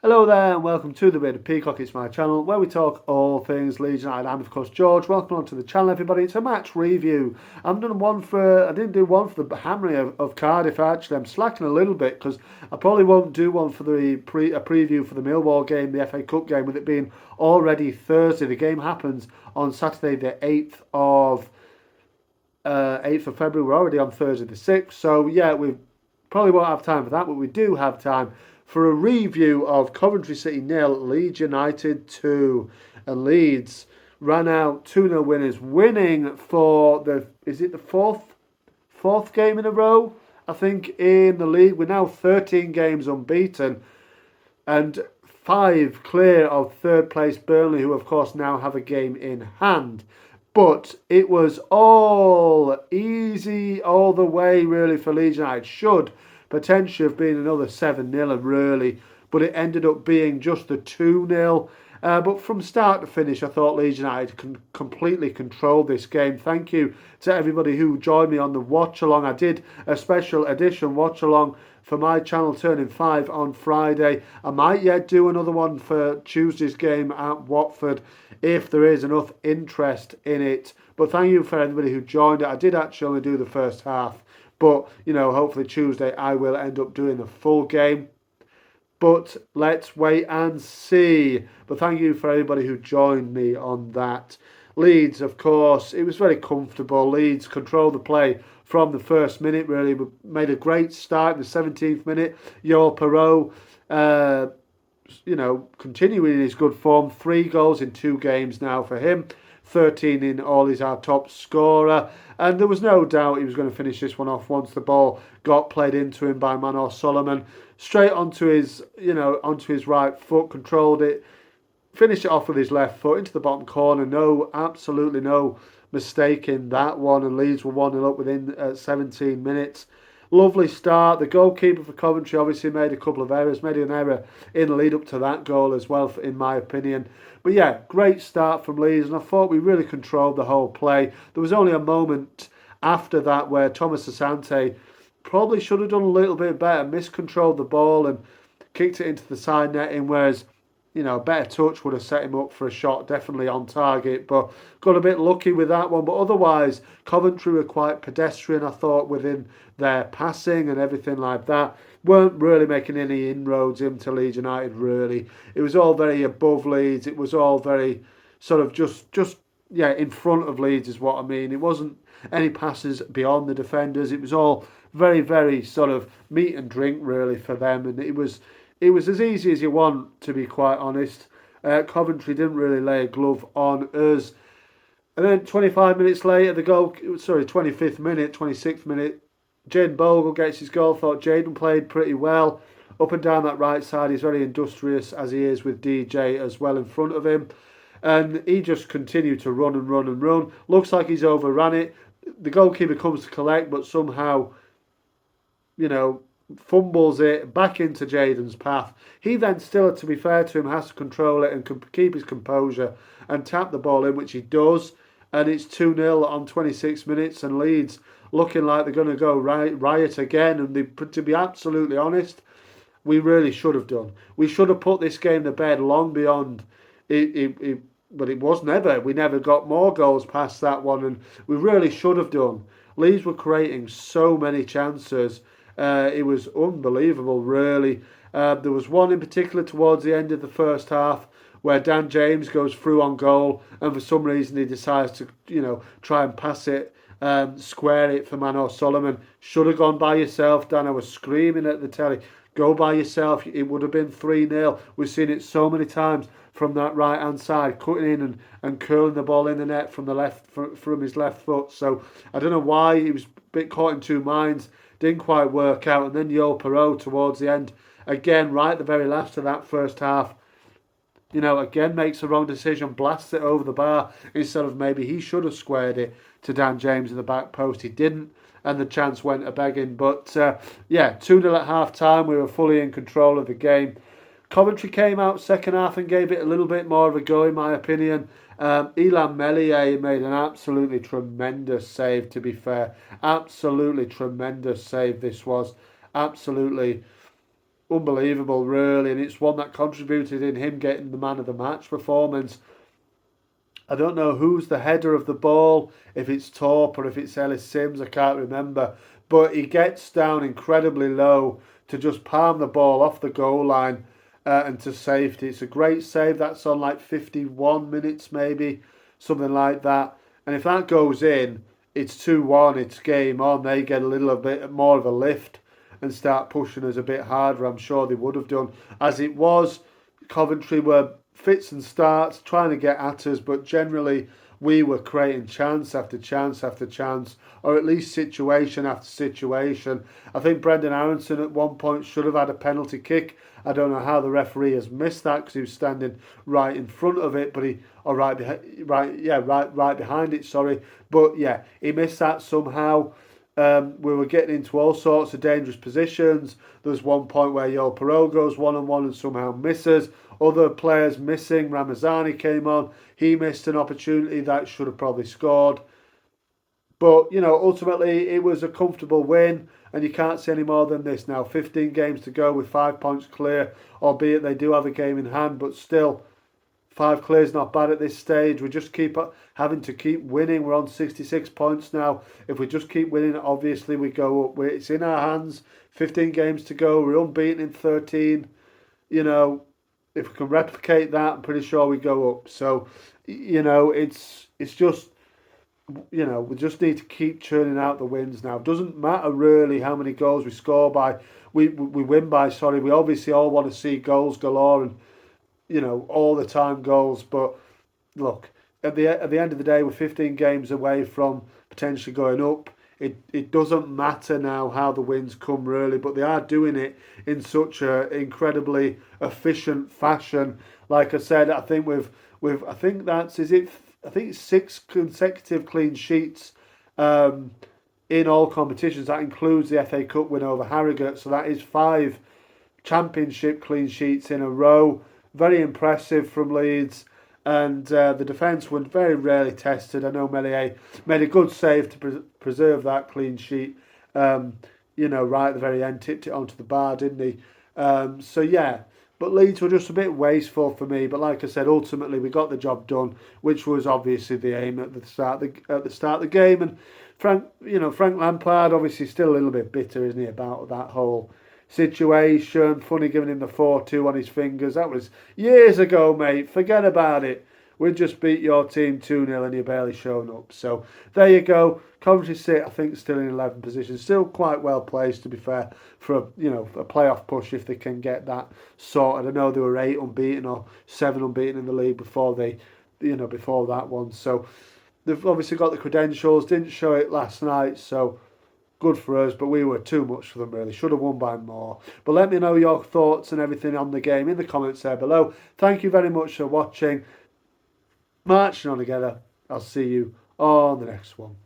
Hello there and welcome to the Bearded Peacock. It's my channel where we talk all things Leeds United. I'm of course George. Welcome on to the channel, everybody. It's a match review. I didn't do one for the hammering of Cardiff. Actually, I'm slacking a little bit because I probably won't do one for a preview for the Millwall game, the FA Cup game, with it being already Thursday. The game happens on Saturday, the 8th of February. We're already on Thursday the 6th. So yeah, we probably won't have time for that, but we do have time for a review of Coventry City 0, Leeds United 2. And Leeds ran out 2-0 winners, winning for the fourth game in a row, I think, in the league. We're now 13 games unbeaten and 5 clear of third place Burnley, who of course now have a game in hand. But it was all easy all the way, really, for Leeds United. Should potentially have been another 7-0, and really, but it ended up being just the 2-0. But from start to finish, I thought Leeds United completely controlled this game. Thank you to everybody who joined me on the watch along. I did a special edition watch along for my channel turning 5 on Friday. I might yet do another one for Tuesday's game at Watford if there is enough interest in it. But thank you for everybody who joined it. I did actually only do the first half, but hopefully Tuesday I will end up doing the full game. But let's wait and see. But thank you for everybody who joined me on that. Leeds, of course, it was very comfortable. Leeds controlled the play from the first minute, really. We made a great start in the 17th minute. Joel Perot, continuing his good form. 3 goals in 2 games now for him. 13 in all. He's our top scorer. And there was no doubt he was going to finish this one off once the ball got played into him by Manor Solomon. Straight onto his right foot, controlled it, finished it off with his left foot into the bottom corner. Absolutely no mistake in that one. And Leeds were 1-0 up within 17 minutes. Lovely start. The goalkeeper for Coventry obviously made a couple of errors, made an error in the lead up to that goal as well, in my opinion. But yeah, great start from Leeds, and I thought we really controlled the whole play. There was only a moment after that where Thomas Asante probably should have done a little bit better, miscontrolled the ball and kicked it into the side netting, whereas a better touch would have set him up for a shot, definitely on target, but got a bit lucky with that one. But otherwise, Coventry were quite pedestrian, I thought, within their passing and everything like that. Weren't really making any inroads into Leeds United, really. It was all very above Leeds. It was all very sort of just in front of Leeds is what I mean. It wasn't any passes beyond the defenders. It was all very, very sort of meat and drink, really, for them. And it was as easy as you want, to be quite honest. Coventry didn't really lay a glove on us. And then 25 minutes later, 25th minute, 26th minute, Jaden Bogle gets his goal. Thought Jaden played pretty well. Up and down that right side, he's very industrious, as he is with DJ as well in front of him. And he just continued to run and run and run. Looks like he's overran it. The goalkeeper comes to collect, but somehow, fumbles it back into Jaden's path. He then still, to be fair to him, has to control it and keep his composure and tap the ball in, which he does. And it's 2-0 on 26 minutes, and Leeds looking like they're going to go riot again. And to be absolutely honest, we really should have done. We should have put this game to bed long beyond it. But it was never. We never got more goals past that one, and we really should have done. Leeds were creating so many chances. It was unbelievable, really. There was one in particular towards the end of the first half where Dan James goes through on goal, and for some reason he decides to, try and pass it, square it for Manor Solomon. Should have gone by yourself, Dan. I was screaming at the telly. Go by yourself. It would have been 3-0. We've seen it so many times from that right hand side, cutting in and curling the ball in the net from his left foot. So I don't know why he was a bit caught in two minds. Didn't quite work out. And then Joel Perot towards the end, again, right at the very last of that first half, again makes the wrong decision, blasts it over the bar instead of maybe he should have squared it to Dan James in the back post. He didn't, and the chance went a begging. But 2-0 at half time. We were fully in control of the game. Coventry came out second half and gave it a little bit more of a go, in my opinion. Elan Meslier made an absolutely tremendous save, to be fair. Absolutely tremendous save this was. Absolutely unbelievable, really, and it's one that contributed in him getting the man of the match performance. I don't know who's the header of the ball, if it's Torp or if it's Ellis Sims, I can't remember. But he gets down incredibly low to just palm the ball off the goal line and to safety. It's a great save. That's on like 51 minutes, maybe, something like that. And if that goes in, it's 2-1, it's game on. They get a little bit more of a lift and start pushing us a bit harder. I'm sure they would have done. As it was, Coventry were fits and starts trying to get at us, but generally we were creating chance after chance after chance, or at least situation after situation. I think Brendan Aronson at one point should have had a penalty kick. I don't know how the referee has missed that because he was standing right in front of it, but right behind it. Sorry, but yeah, he missed that somehow. We were getting into all sorts of dangerous positions. There was one point where Yo Perot goes one-on-one and somehow misses. Other players missing. Ramazani came on. He missed an opportunity that should have probably scored. But, ultimately it was a comfortable win, and you can't say any more than this now. 15 games to go with 5 points clear, albeit they do have a game in hand, but still, 5 clear is not bad at this stage. We just keep having to keep winning. We're on 66 points now. If we just keep winning, obviously we go up. It's in our hands. 15 games to go. We're unbeaten in 13. If we can replicate that, I'm pretty sure we go up. So, it's just, we just need to keep churning out the wins now. It doesn't matter really how many goals we score by. We win by, sorry. We obviously all want to see goals galore and, all the time goals. But look, at the end of the day, we're 15 games away from potentially going up. It doesn't matter now how the wins come really, but they are doing it in such a incredibly efficient fashion. Like I said, I think I think that's I think it's 6 consecutive clean sheets in all competitions. That includes the FA Cup win over Harrogate, so that is 5 championship clean sheets in a row. Very impressive from Leeds. And the defence was very rarely tested. I know Melier made a good save to preserve that clean sheet. Right at the very end, tipped it onto the bar, didn't he? So yeah, but Leeds were just a bit wasteful for me. But like I said, ultimately we got the job done, which was obviously the aim at the start of the game. And Frank Lampard obviously still a little bit bitter, isn't he, about that whole situation. Funny giving him the 4-2 on his fingers. That was years ago, mate. Forget about it. We just beat your team 2-0 and you're barely shown up. So there you go. Coventry sit, I think, still in 11th position. Still quite well placed, to be fair, for a playoff push if they can get that sorted. I know they were 8 unbeaten or 7 unbeaten in the league before before that one. So they've obviously got the credentials. Didn't show it last night, so good for us, but we were too much for them really. Should have won by more. But let me know your thoughts and everything on the game in the comments there below. Thank you very much for watching. Marching on together. I'll see you on the next one.